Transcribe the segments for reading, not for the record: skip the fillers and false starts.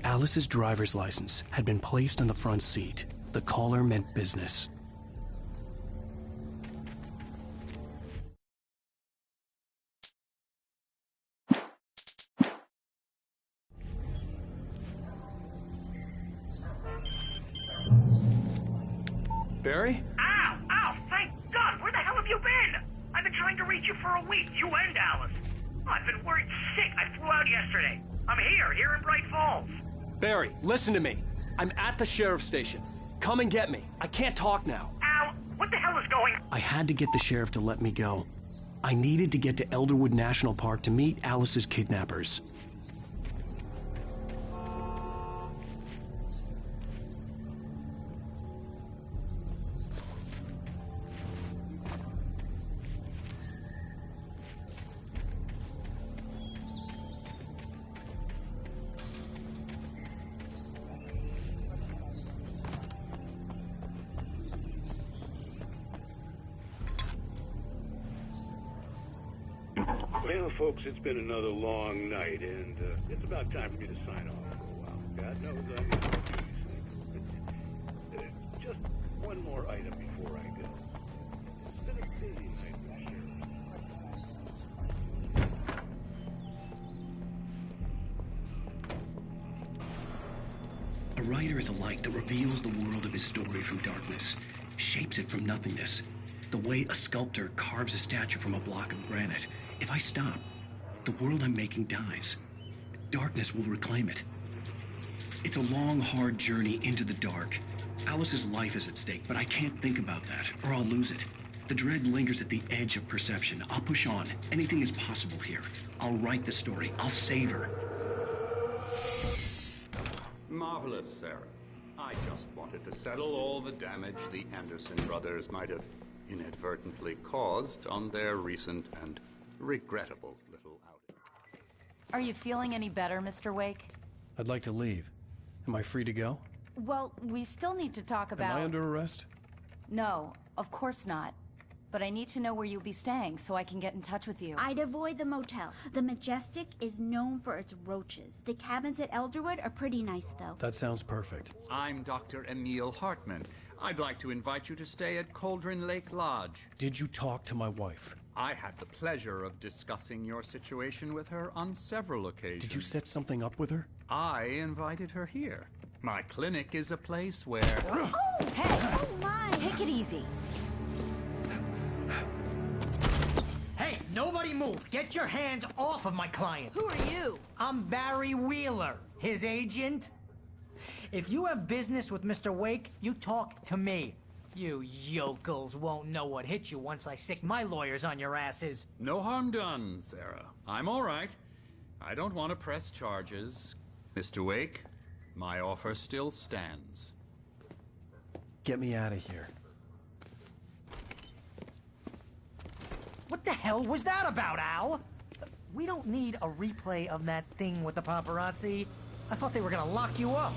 Alice's driver's license had been placed on the front seat. The caller meant business. Barry? Ow! Ow! Thank God! Where the hell have you been? I've been trying to reach you for a week, you and Alice. Oh, I've been worried sick. I flew out yesterday. I'm here in Bright Falls. Barry, listen to me. I'm at the sheriff's station. Come and get me. I can't talk now. Al, what the hell is going on? I had to get the sheriff to let me go. I needed to get to Elderwood National Park to meet Alice's kidnappers. Well, folks, it's been another long night, and it's about time for me to sign off for a while. God knows I'm used to these things. Just one more item before I go. It's been a busy night for sure. A writer is a light that reveals the world of his story from darkness, shapes it from nothingness. The way a sculptor carves a statue from a block of granite. If I stop, the world I'm making dies. Darkness will reclaim it. It's a long, hard journey into the dark. Alice's life is at stake, but I can't think about that, or I'll lose it. The dread lingers at the edge of perception. I'll push on. Anything is possible here. I'll write the story. I'll save her. Marvelous, Sarah. I just wanted to settle all the damage the Anderson brothers might have inadvertently caused on their recent and regrettable little outing. Are you feeling any better, Mr. Wake? I'd like to leave. Am I free to go? Well, we still need to talk about... Am I under arrest? No, of course not. But I need to know where you'll be staying so I can get in touch with you. I'd avoid the motel. The Majestic is known for its roaches. The cabins at Elderwood are pretty nice, though. That sounds perfect. I'm Dr. Emil Hartman. I'd like to invite you to stay at Cauldron Lake Lodge. Did you talk to my wife? I had the pleasure of discussing your situation with her on several occasions. Did you set something up with her? I invited her here. My clinic is a place where... Oh! Hey! Oh, my! Take it easy. Hey, nobody move! Get your hands off of my client! Who are you? I'm Barry Wheeler, his agent. If you have business with Mr. Wake, you talk to me. You yokels won't know what hit you once I sick my lawyers on your asses. No harm done, Sarah. I'm all right. I don't want to press charges. Mr. Wake, my offer still stands. Get me out of here. What the hell was that about, Al? We don't need a replay of that thing with the paparazzi. I thought they were gonna lock you up.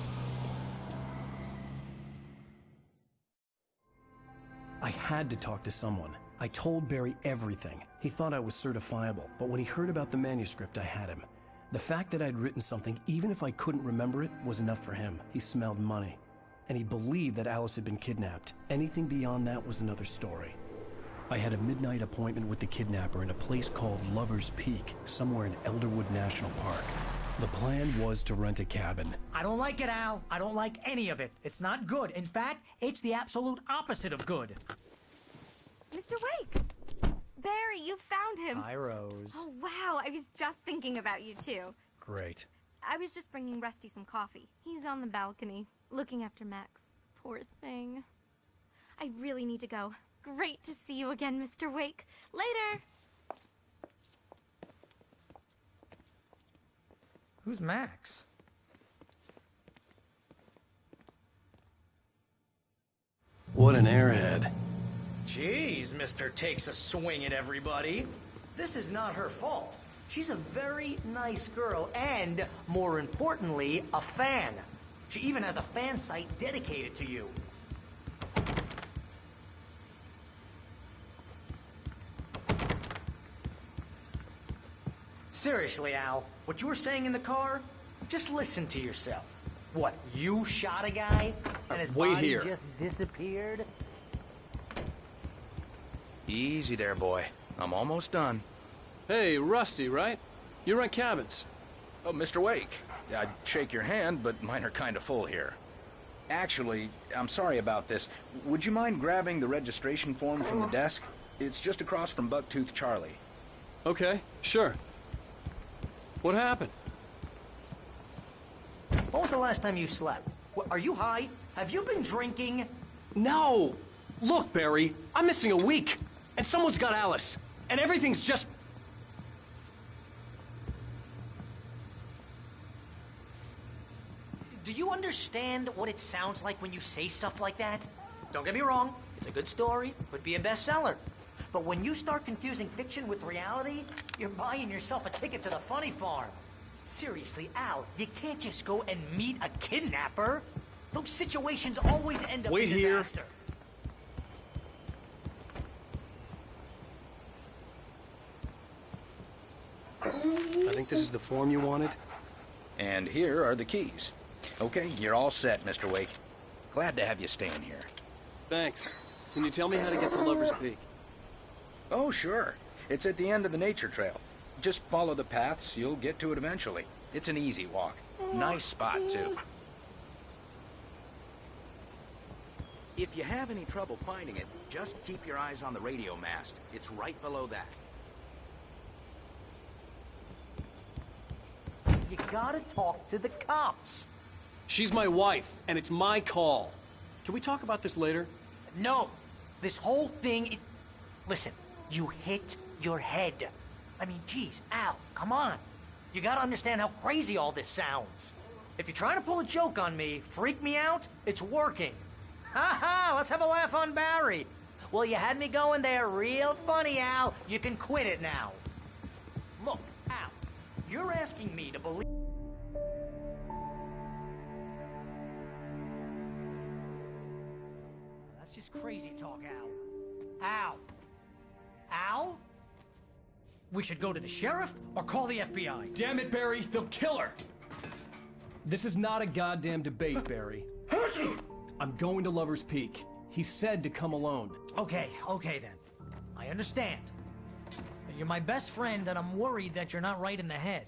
I had to talk to someone. I told Barry everything. He thought I was certifiable, but when he heard about the manuscript, I had him. The fact that I'd written something, even if I couldn't remember it, was enough for him. He smelled money. And he believed that Alice had been kidnapped. Anything beyond that was another story. I had a midnight appointment with the kidnapper in a place called Lover's Peak, somewhere in Elderwood National Park. The plan was to rent a cabin. I don't like it, Al. I don't like any of it. It's not good. In fact, it's the absolute opposite of good. Mr. Wake! Barry, you found him! Hi, Rose. Oh, wow. I was just thinking about you, too. Great. I was just bringing Rusty some coffee. He's on the balcony, looking after Max. Poor thing. I really need to go. Great to see you again, Mr. Wake. Later! Who's Max? What an airhead. Jeez, Mr. Takes a swing at everybody. This is not her fault. She's a very nice girl and, more importantly, a fan. She even has a fan site dedicated to you. Seriously, Al, what you were saying in the car, just listen to yourself. What, you shot a guy? And his Wait body here. just disappeared? Easy there, boy. I'm almost done. Hey, Rusty, right? You rent cabins. Oh, Mr. Wake. I'd shake your hand, but mine are kind of full here. Actually, I'm sorry about this. Would you mind grabbing the registration form from the desk? It's just across from Bucktooth Charlie. Okay, sure. What happened? When was the last time you slept? What, are you high? Have you been drinking? No! Look, Barry, I'm missing a week, and someone's got Alice, and everything's just... Do you understand what it sounds like when you say stuff like that? Don't get me wrong, it's a good story, could be a bestseller. But when you start confusing fiction with reality, you're buying yourself a ticket to the funny farm. Seriously, Al, you can't just go and meet a kidnapper. Those situations always end up in disaster. I think this is the form you wanted. And here are the keys. Okay, you're all set, Mr. Wake. Glad to have you staying here. Thanks. Can you tell me how to get to Lover's Peak? Oh, sure. It's at the end of the nature trail. Just follow the paths, you'll get to it eventually. It's an easy walk. Nice spot, too. If you have any trouble finding it, just keep your eyes on the radio mast. It's right below that. You gotta talk to the cops. She's my wife, and it's my call. Can we talk about this later? No. This whole thing... Listen, you hit your head. I mean, geez, Al, come on. You gotta understand how crazy all this sounds. If you're trying to pull a joke on me, freak me out, it's working. Ha ha, let's have a laugh on Barry. Well, you had me going there real funny, Al. You can quit it now. Look, Al, you're asking me to believe... That's just crazy talk, Al. Al. Al? We should go to the sheriff or call the FBI. Damn it, Barry, they'll kill her! This is not a goddamn debate, Barry. I'm going to Lover's Peak. He said to come alone. Okay then. I understand. You're my best friend and I'm worried that you're not right in the head.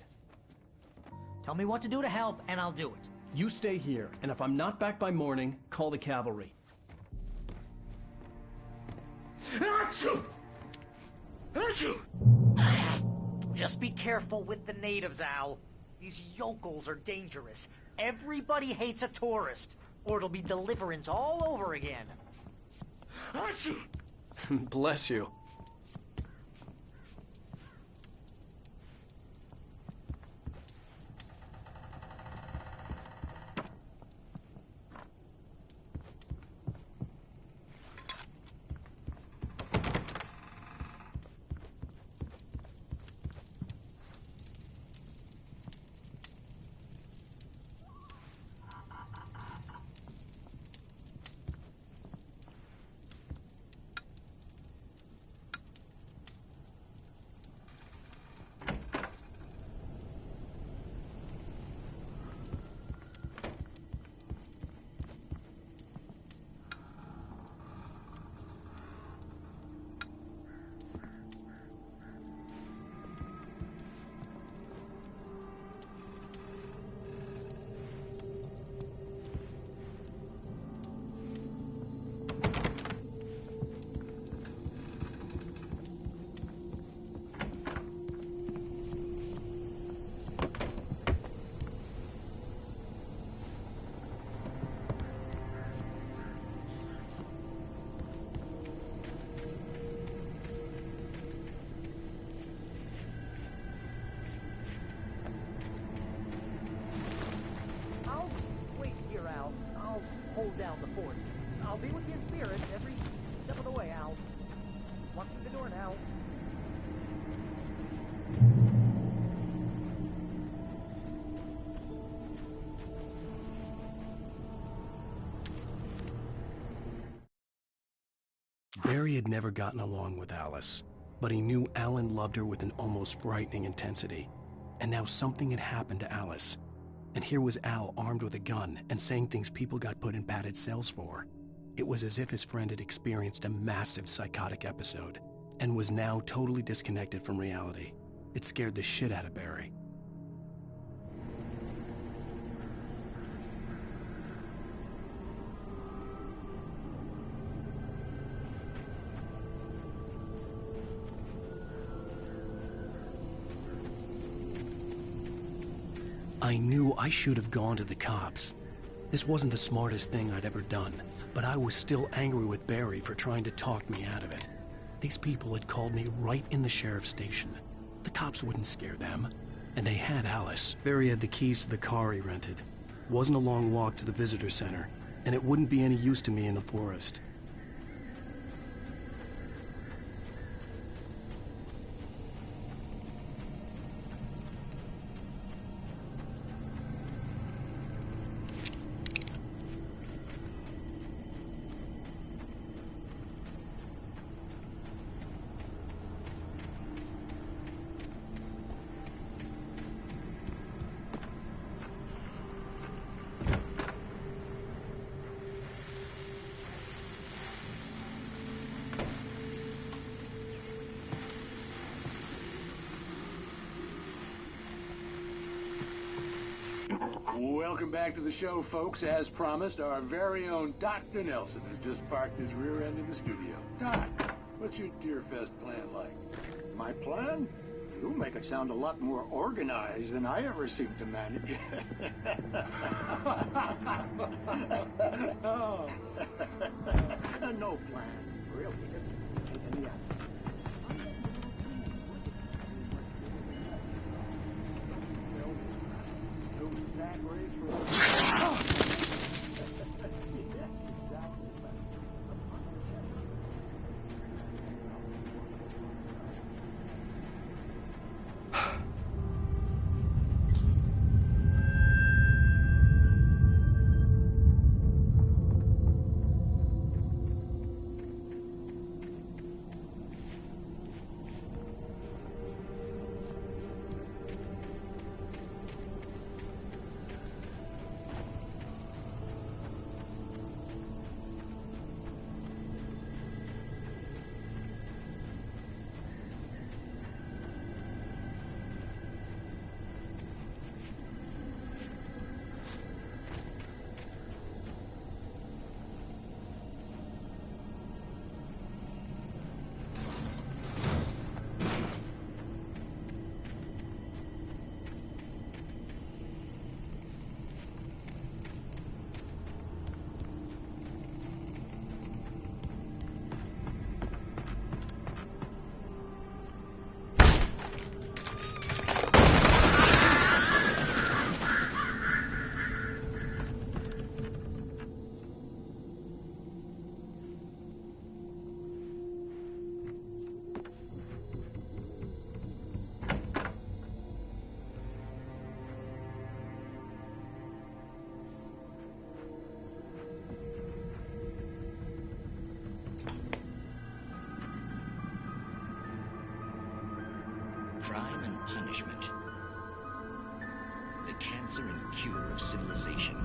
Tell me what to do to help and I'll do it. You stay here, and if I'm not back by morning, call the cavalry. Just be careful with the natives, Al. These yokels are dangerous. Everybody hates a tourist, or it'll be deliverance all over again. Bless you. Hold down the fort. I'll be with you in spirit every step of the way, Al. Walk through the door now. Barry had never gotten along with Alice, but he knew Alan loved her with an almost frightening intensity. And now something had happened to Alice. And here was Al armed with a gun and saying things people got put in padded cells for. It was as if his friend had experienced a massive psychotic episode and was now totally disconnected from reality. It scared the shit out of Barry. I knew I should have gone to the cops. This wasn't the smartest thing I'd ever done, but I was still angry with Barry for trying to talk me out of it. These people had called me right in the sheriff's station. The cops wouldn't scare them. And they had Alice. Barry had the keys to the car he rented. Wasn't a long walk to the visitor center, and it wouldn't be any use to me in the forest. Welcome back to the show, folks. As promised, our very own Dr. Nelson has just parked his rear end in the studio. Doc, what's your Deerfest plan like? My plan? You make it sound a lot more organized than I ever seem to manage. Oh. No plan, really. Take any action. Crime and punishment. The cancer and cure of civilization.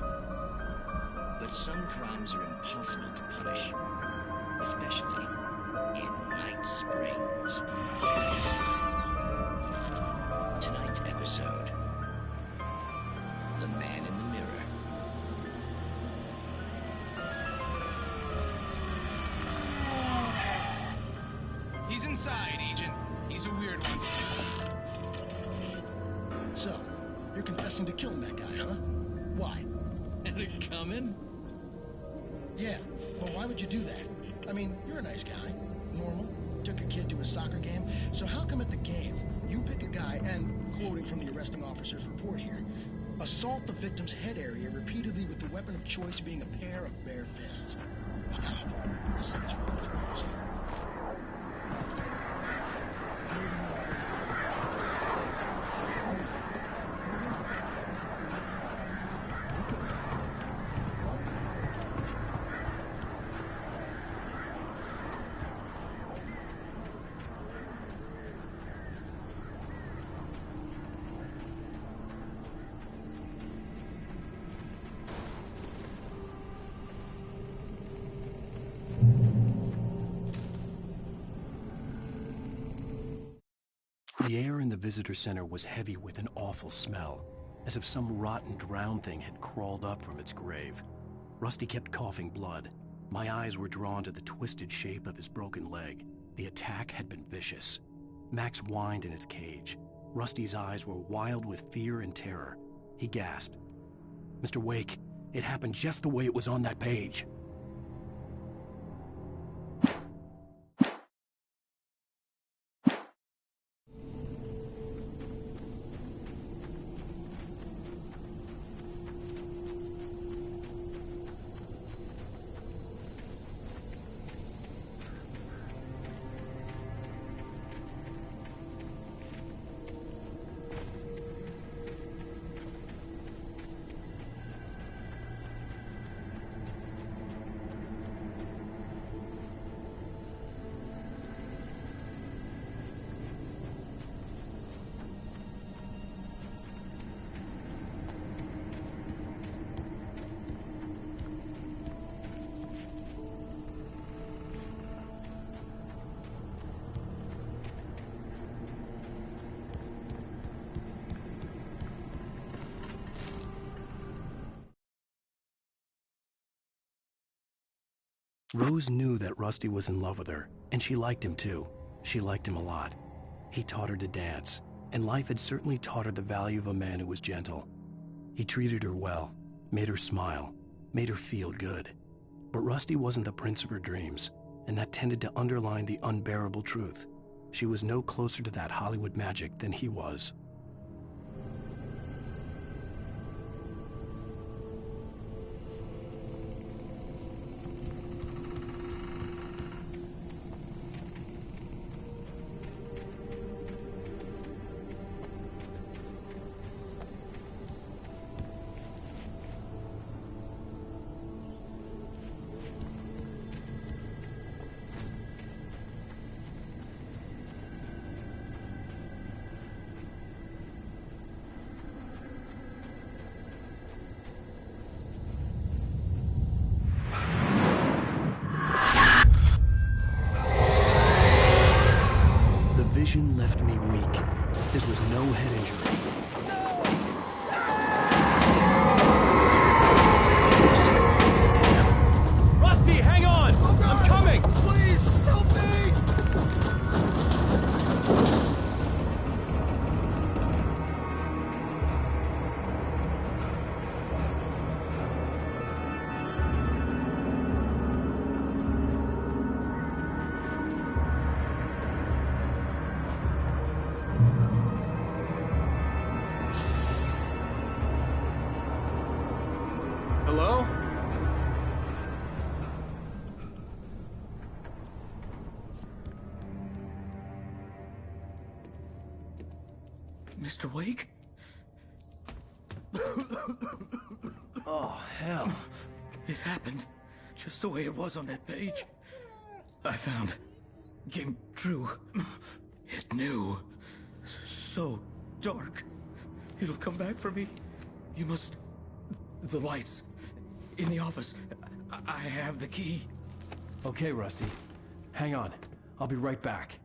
But some crimes are impossible to punish, especially in Night Springs. Tonight's episode, The Man in the Mirror. He's inside, Agent. He's a weird one. So, you're confessing to killing that guy, huh? Why? Had it coming? Yeah, but why would you do that? I mean, you're a nice guy. Normal. Took a kid to a soccer game. So how come at the game, you pick a guy and, quoting from the arresting officer's report here, assault the victim's head area repeatedly with the weapon of choice being a pair of bare fists? Wow. This thing's real flaws. The air in the visitor center was heavy with an awful smell, as if some rotten drowned thing had crawled up from its grave. Rusty kept coughing blood. My eyes were drawn to the twisted shape of his broken leg. The attack had been vicious. Max whined in his cage. Rusty's eyes were wild with fear and terror. He gasped. "Mr. Wake, it happened just the way it was on that page." Rose knew that Rusty was in love with her, and she liked him too. She liked him a lot. He taught her to dance, and life had certainly taught her the value of a man who was gentle. He treated her well, made her smile, made her feel good. But Rusty wasn't the prince of her dreams, and that tended to underline the unbearable truth. She was no closer to that Hollywood magic than he was. Vision left me weak. This was no head injury. Damn. Rusty, hang on! Oh, God. I'm coming! Please, help me! Hello? Mr. Wake? Oh, hell. It happened just the way it was on that page. I found. Came true. It knew. So dark. It'll come back for me. You must... The lights. In the office. I have the key. Okay, Rusty. Hang on. I'll be right back.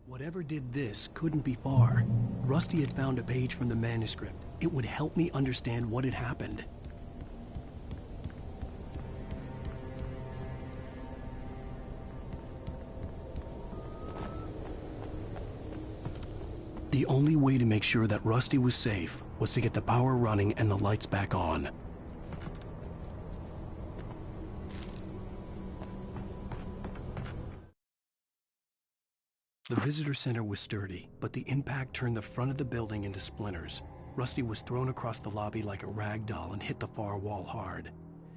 Whatever did this couldn't be far. Rusty had found a page from the manuscript. It would help me understand what had happened. The only way to make sure that Rusty was safe was to get the power running and the lights back on. The visitor center was sturdy, but the impact turned the front of the building into splinters. Rusty was thrown across the lobby like a rag doll and hit the far wall hard.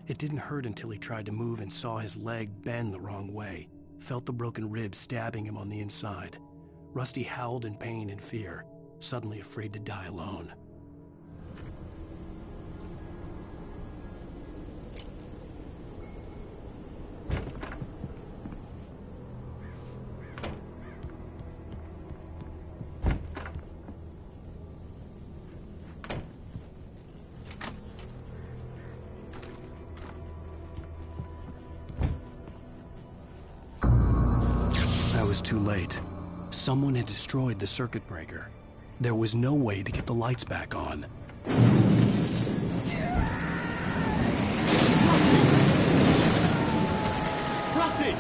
It didn't hurt until he tried to move and saw his leg bend the wrong way, felt the broken rib stabbing him on the inside. Rusty howled in pain and fear, suddenly afraid to die alone. I was too late. Someone had destroyed the circuit breaker. There was no way to get the lights back on. Rusty!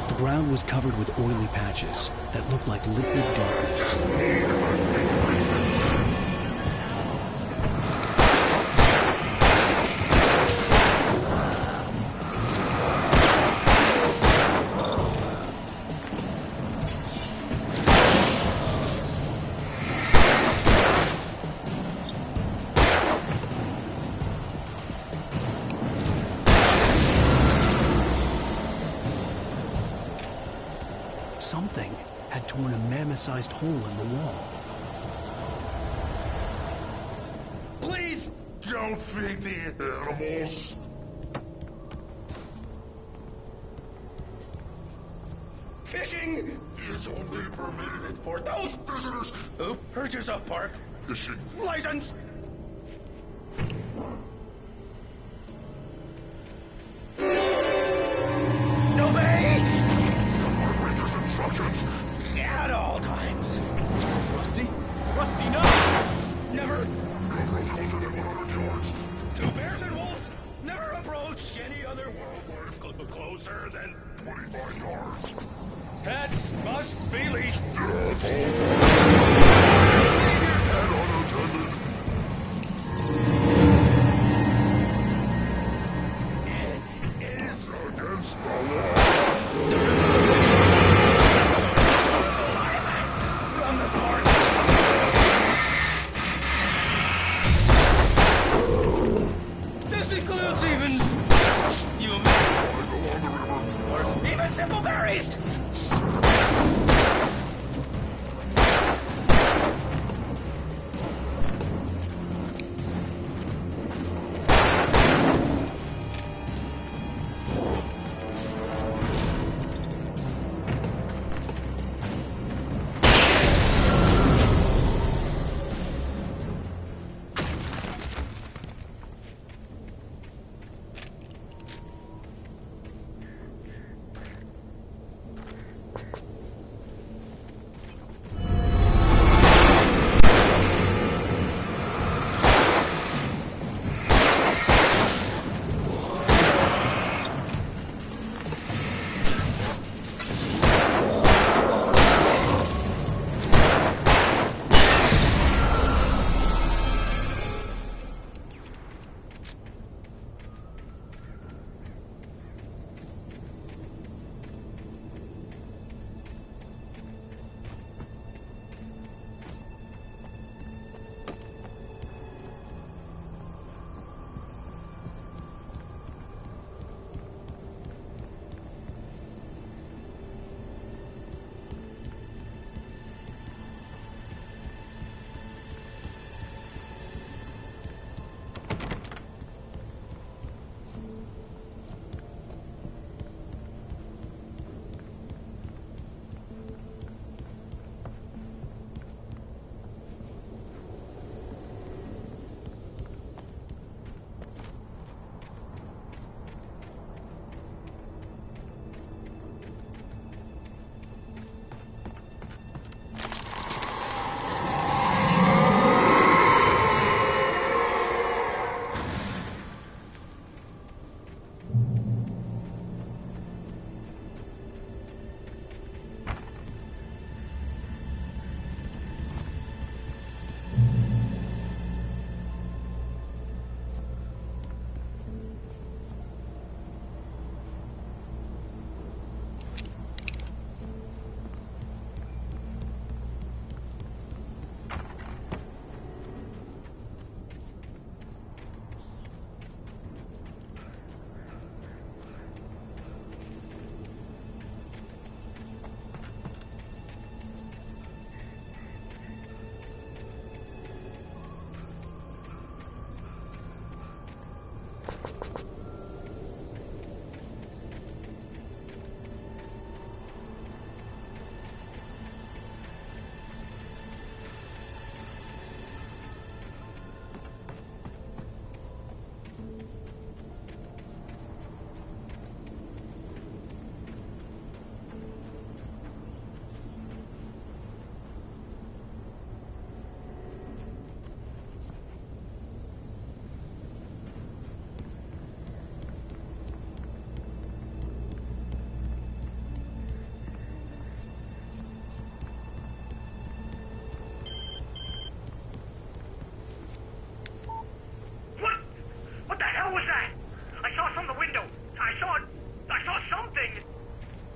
The ground was covered with oily patches that looked like liquid darkness. Something had torn a mammoth-sized hole in the wall. Please don't feed the animals. Fishing is only permitted for those visitors who purchase a park fishing license. Obey! Ranger's instructions at all times. Rusty? Rusty, no! Never. Closer than 100 yards. Two bears and wolves never approach any other wildlife closer than 25 yards. Pets must be leashed. Yes, leave your pet unattended. It is against the law to remove from the park. This includes even human or even simple berries.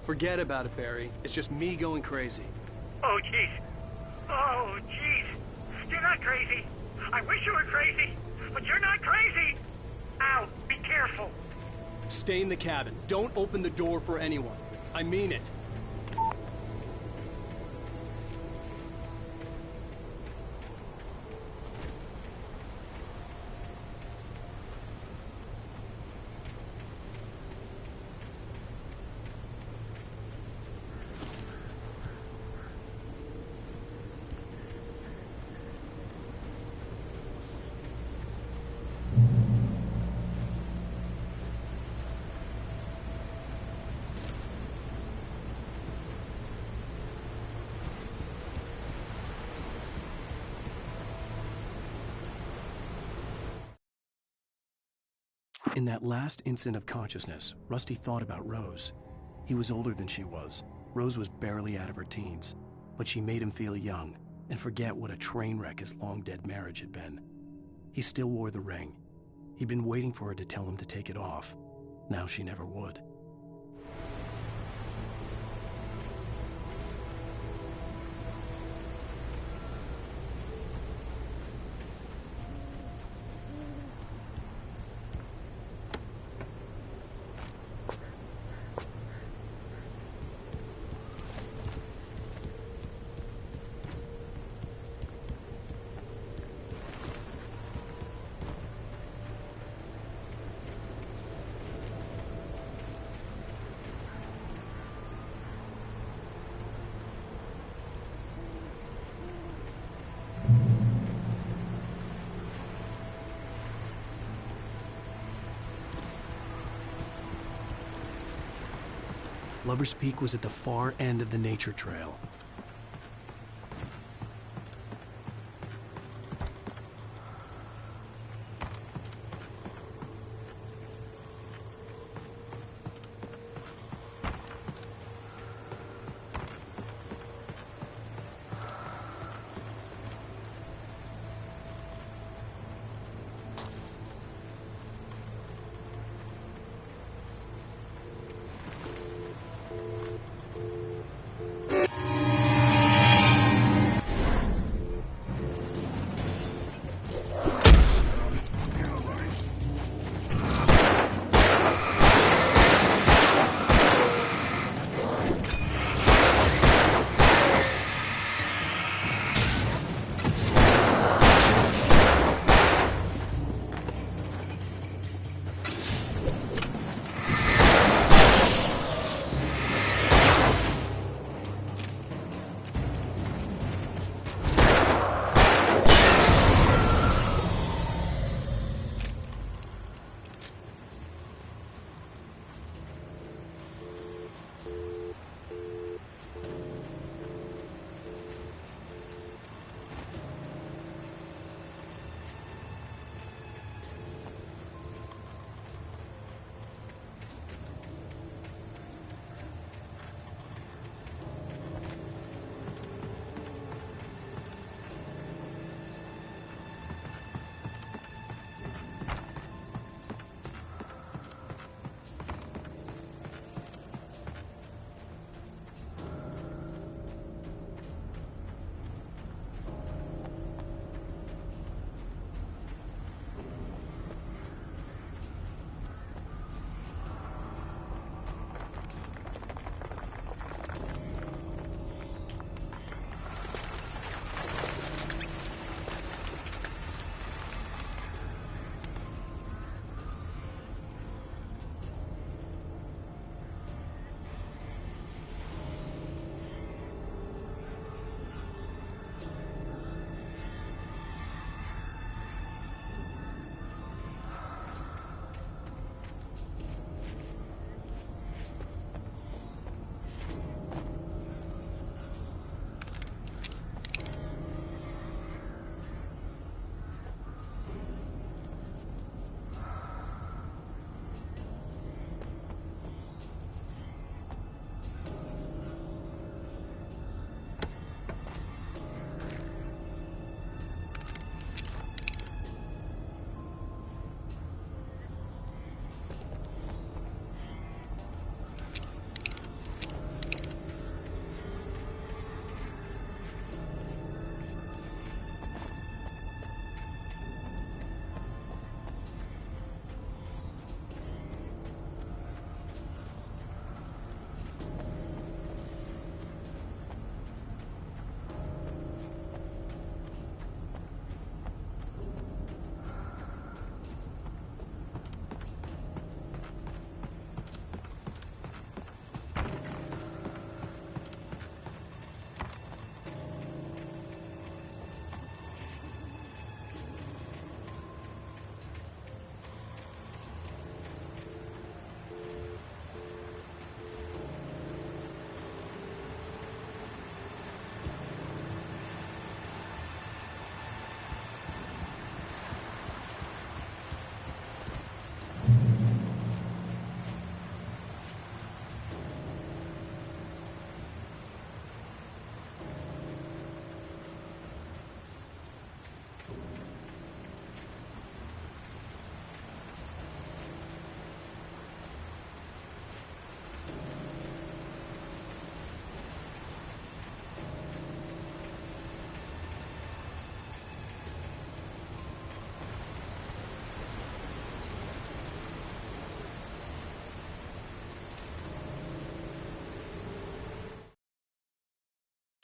Forget about it, Barry. It's just me going crazy. Oh, jeez. Oh, jeez. You're not crazy. I wish you were crazy, but you're not crazy. Ow, be careful. Stay in the cabin. Don't open the door for anyone. I mean it. In that last instant of consciousness, Rusty thought about Rose. He was older than she was. Rose was barely out of her teens, but she made him feel young and forget what a train wreck his long-dead marriage had been. He still wore the ring. He'd been waiting for her to tell him to take it off. Now she never would. Lover's Peak was at the far end of the nature trail.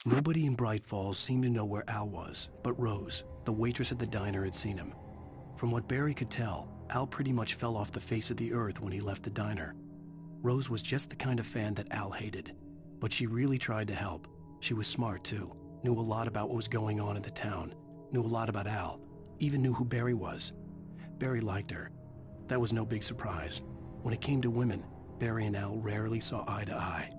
Nobody in Bright Falls seemed to know where Al was, but Rose, the waitress at the diner, had seen him. From what Barry could tell, Al pretty much fell off the face of the earth when he left the diner. Rose was just the kind of fan that Al hated, but she really tried to help. She was smart, too, knew a lot about what was going on in the town, knew a lot about Al, even knew who Barry was. Barry liked her. That was no big surprise. When it came to women, Barry and Al rarely saw eye to eye.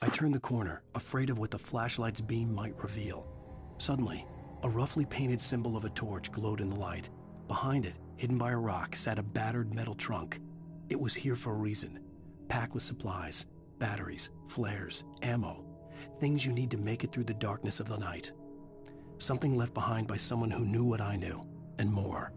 I turned the corner, afraid of what the flashlight's beam might reveal. Suddenly, a roughly painted symbol of a torch glowed in the light. Behind it, hidden by a rock, sat a battered metal trunk. It was here for a reason, packed with supplies, batteries, flares, ammo, things you need to make it through the darkness of the night. Something left behind by someone who knew what I knew, and more.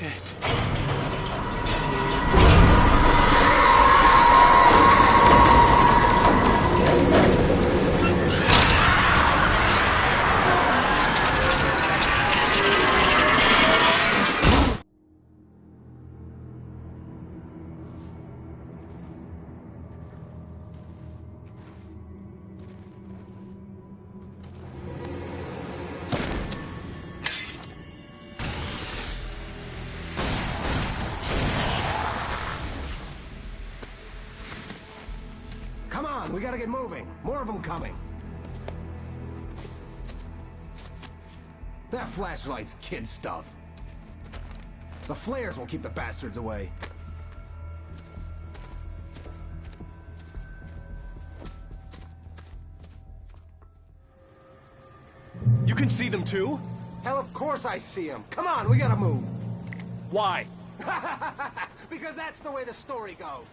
Shit. Come on, we gotta get moving. More of them coming. That flashlight's kid stuff. The flares will keep the bastards away. You can see them too? Hell, of course I see them. Come on, we gotta move. Why? Because that's the way the story goes.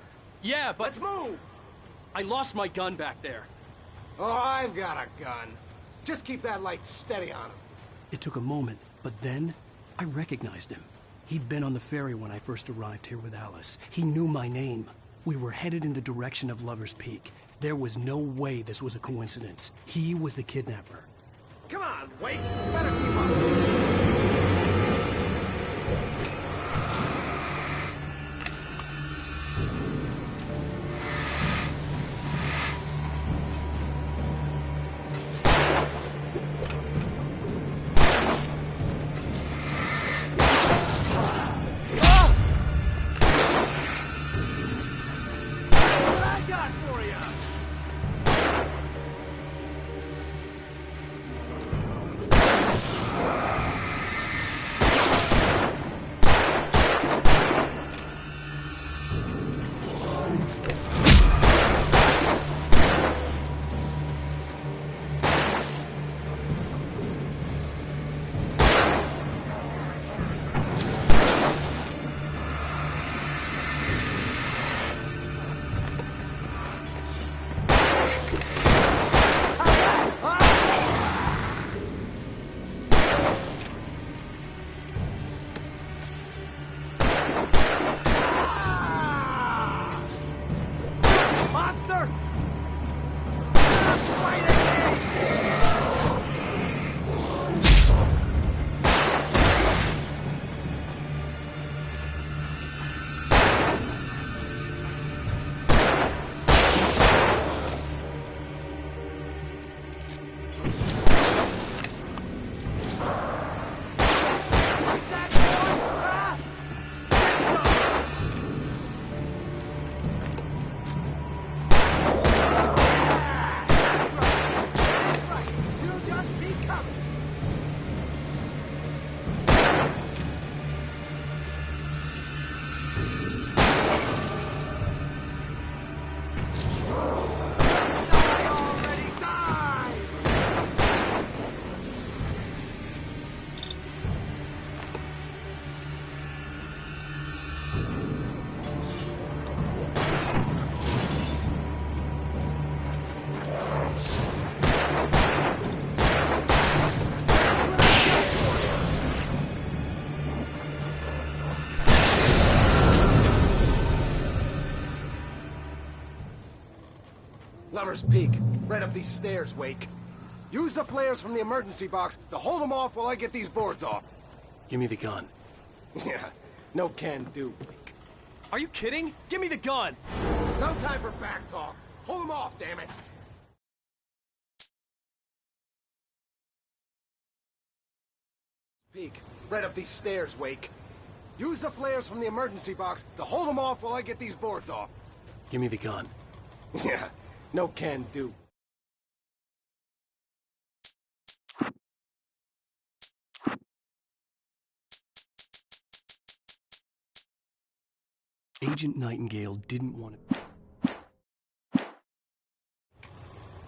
Yeah, but... Let's move! I lost my gun back there. Oh, I've got a gun. Just keep that light steady on him. It took a moment, but then I recognized him. He'd been on the ferry when I first arrived here with Alice. He knew my name. We were headed in the direction of Lover's Peak. There was no way this was a coincidence. He was the kidnapper. Come on, Wake! Better keep up! Lover's Peak. Right up these stairs, Wake. Use the flares from the emergency box to hold them off while I get these boards off. Give me the gun. Yeah, no can do, Wake. Are you kidding? Give me the gun! No time for back talk. Hold them off, damn it. Peak. Right up these stairs, Wake. Use the flares from the emergency box to hold them off while I get these boards off. Give me the gun. Yeah, no can do. Agent Nightingale didn't want to...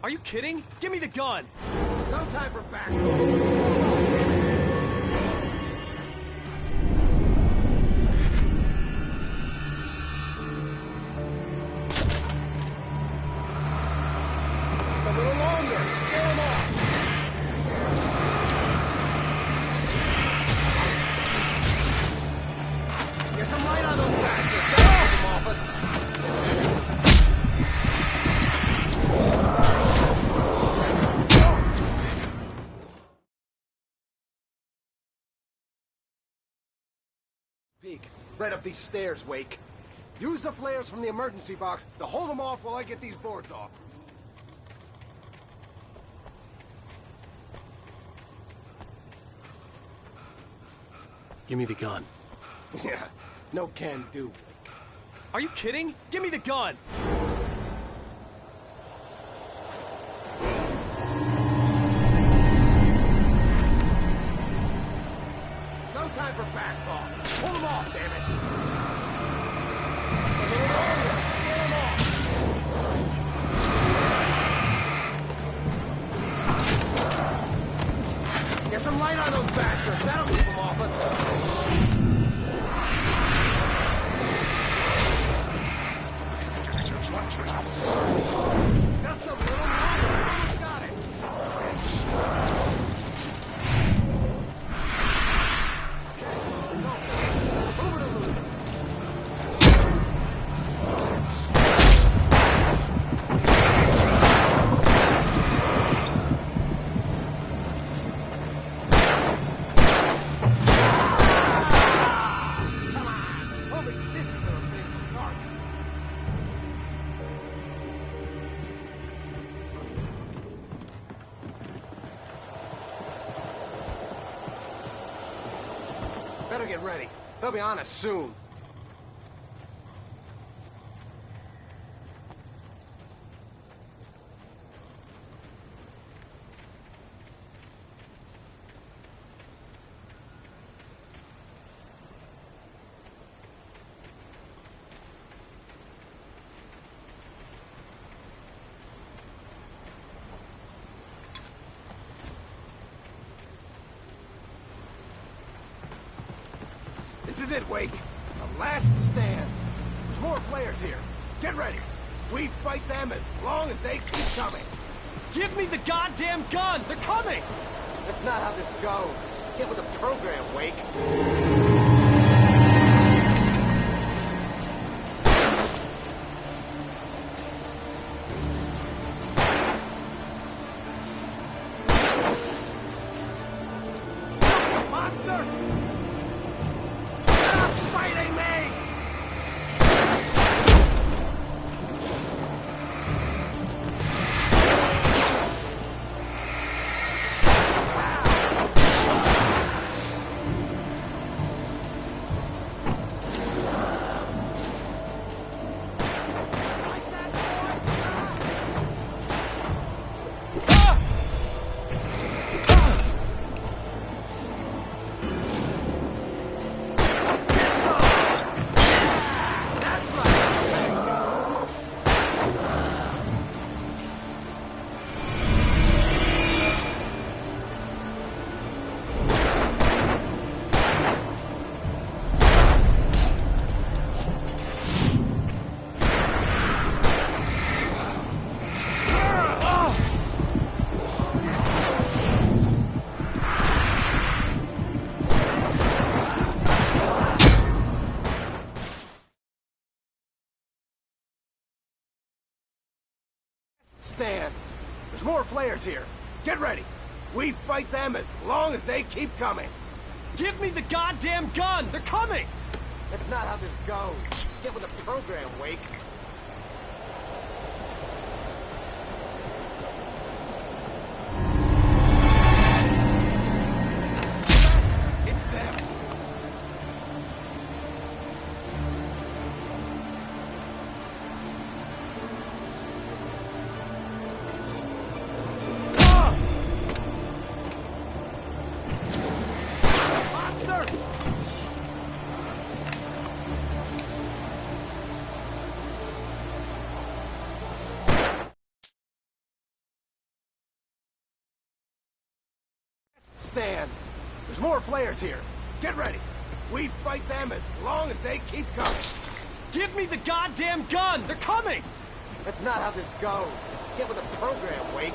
Are you kidding? Give me the gun! No time for back talk. Peek, right up these stairs, Wake. Use the flares from the emergency box to hold them off while I get these boards off. Give me the gun. Yeah, no can do, Wake. Are you kidding? Give me the gun! No time for back talk. Pull them off, damn it! Scare them off! Get some light on those bastards. That'll keep them off us. Just a little longer. Almost got it. It's over. Over to Lou. Come on. Only sissies are afraid of the dark. Better get ready. They'll be on us soon. This is it, Wake. The last stand. There's more players here. Get ready. We fight them as long as they keep coming. Give me the goddamn gun! They're coming! That's not how this goes. Get with the program, Wake. Monster! Stop fighting me! Stand. There's more flares here. Get ready. We fight them as long as they keep coming. Give me the goddamn gun! They're coming! That's not how this goes. Get with the program, Wake. It's them. Monsters! Stand. There's more flares here. Get ready. We fight them as long as they keep coming. Give me the goddamn gun! They're coming! That's not how this goes. Get with the program, Wake.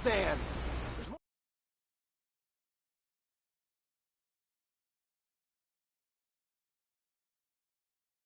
understand.